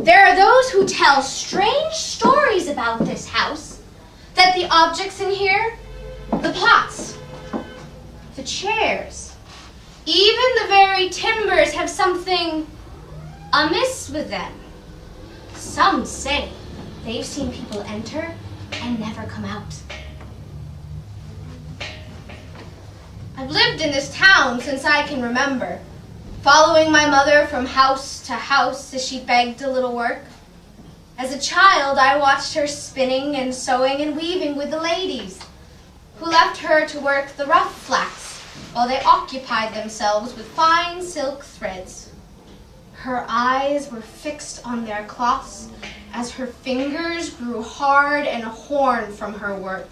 There are those who tell strange stories about this house, that the objects in here, the pots, the chairs, even the very timbers have something amiss with them. Some say they've seen people enter and never come out. I've lived in this town since I can remember, following my mother from house to house as she begged a little work. As a child, I watched her spinning and sewing and weaving with the ladies, who left her to work the rough flax while they occupied themselves with fine silk threads. Her eyes were fixed on their cloths as her fingers grew hard and horn from her work.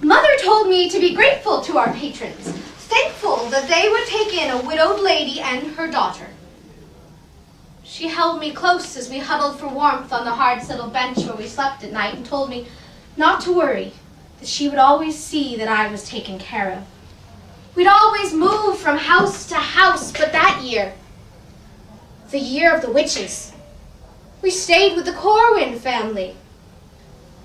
Mother told me to be grateful to our patrons, thankful that they would take in a widowed lady and her daughter. She held me close as we huddled for warmth on the hard settled bench where we slept at night and told me not to worry, that she would always see that I was taken care of. We'd always move from house to house, but that year, the year of the witches, we stayed with the Corwin family.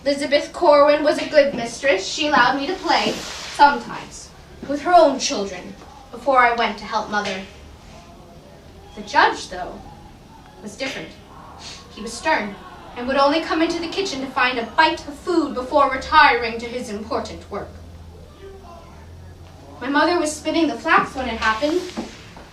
Elizabeth Corwin was a good mistress. She allowed me to play, sometimes, with her own children before I went to help Mother. The judge, though, was different. He was stern and would only come into the kitchen to find a bite of food before retiring to his important work. My mother was spinning the flax when it happened.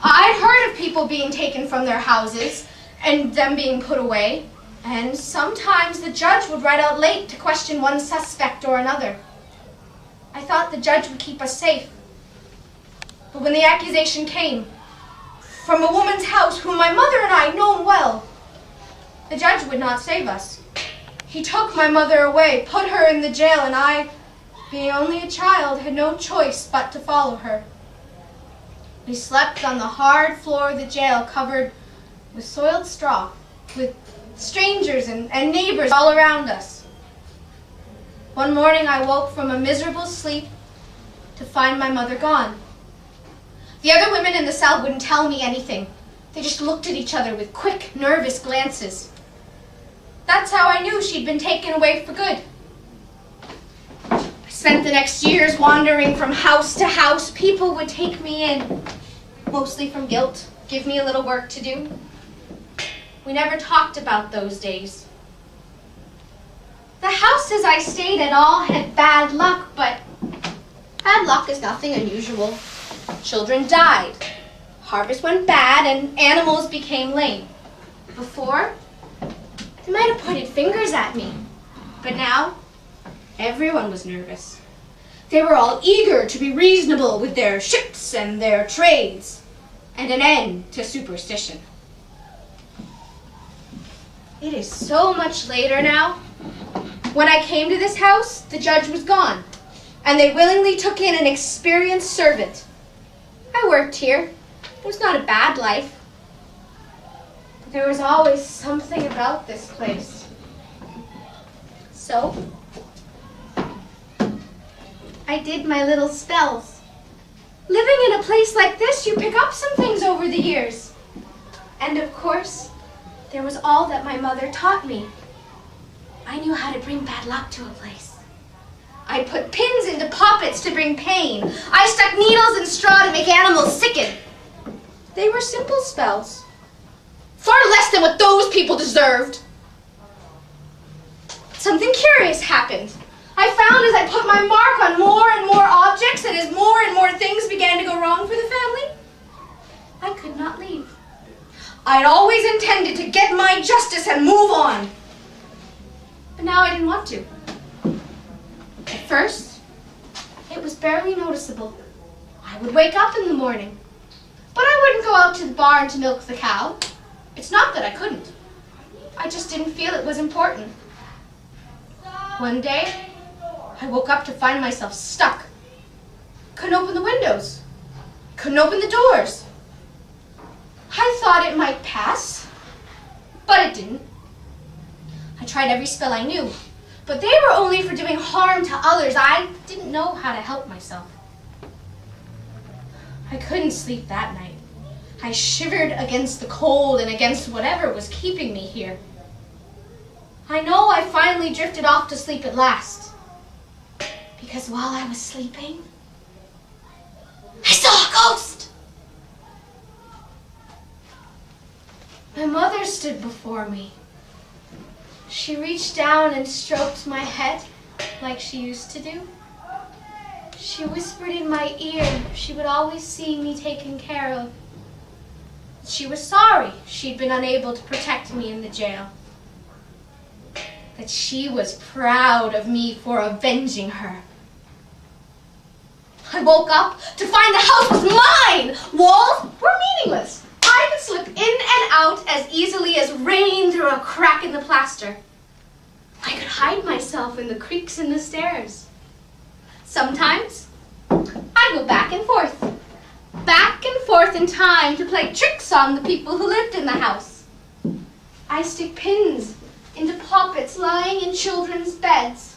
I'd heard of people being taken from their houses and them being put away, and sometimes the judge would ride out late to question one suspect or another. I thought the judge would keep us safe. But when the accusation came from a woman's house whom my mother and I known well, the judge would not save us. He took my mother away, put her in the jail, and I, being only a child, had no choice but to follow her. We slept on the hard floor of the jail, covered with soiled straw, with strangers and neighbors all around us. One morning I woke from a miserable sleep to find my mother gone. The other women in the cell wouldn't tell me anything. They just looked at each other with quick, nervous glances. That's how I knew she'd been taken away for good. I spent the next years wandering from house to house. People would take me in, mostly from guilt, give me a little work to do. We never talked about those days. The houses I stayed in all had bad luck, but bad luck is nothing unusual. Children died, harvest went bad, and animals became lame. Before, they might have pointed fingers at me, but now everyone was nervous. They were all eager to be reasonable with their ships and their trades, and an end to superstition. It is so much later now. When I came to this house, the judge was gone, and they willingly took in an experienced servant. I worked here. It was not a bad life. But there was always something about this place. So, I did my little spells. Living in a place like this, you pick up some things over the years. And of course, there was all that my mother taught me. I knew how to bring bad luck to a place. I put pins into poppets to bring pain. I stuck needles in straw to make animals sicken. They were simple spells, far less than what those people deserved. Something curious happened. I found as I put my mark on more and more objects, and as more and more things began to go wrong for the family, I could not leave. I'd always intended to get my justice and move on. But now I didn't want to. At first, it was barely noticeable. I would wake up in the morning, but I wouldn't go out to the barn to milk the cow. It's not that I couldn't. I just didn't feel it was important. One day, I woke up to find myself stuck. Couldn't open the windows. Couldn't open the doors. I thought it might pass, but it didn't. I tried every spell I knew, but they were only for doing harm to others. I didn't know how to help myself. I couldn't sleep that night. I shivered against the cold and against whatever was keeping me here. I know I finally drifted off to sleep at last, because while I was sleeping, I saw a ghost. My mother stood before me. She reached down and stroked my head like she used to do. She whispered in my ear she would always see me taken care of. She was sorry she'd been unable to protect me in the jail. That she was proud of me for avenging her. I woke up to find the house was mine! Walls were meaningless. I could slip in and out as easily as rain through a crack in the plaster. I could hide myself in the creaks in the stairs. Sometimes, I go back and forth in time to play tricks on the people who lived in the house. I stick pins into puppets lying in children's beds.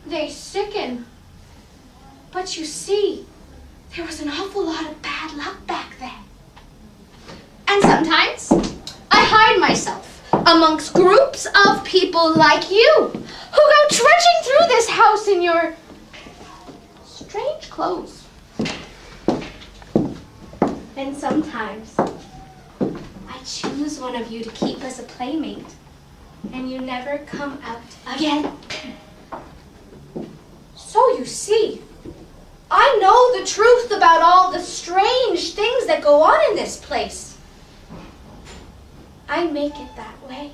They sicken. But you see, there was an awful lot of bad luck back then. And sometimes, I hide myself amongst groups of people like you, who go trudging through this house in your strange clothes. And sometimes, I choose one of you to keep as a playmate, and you never come out again. So you see, I know the truth about all the strange things that go on in this place. I make it that way.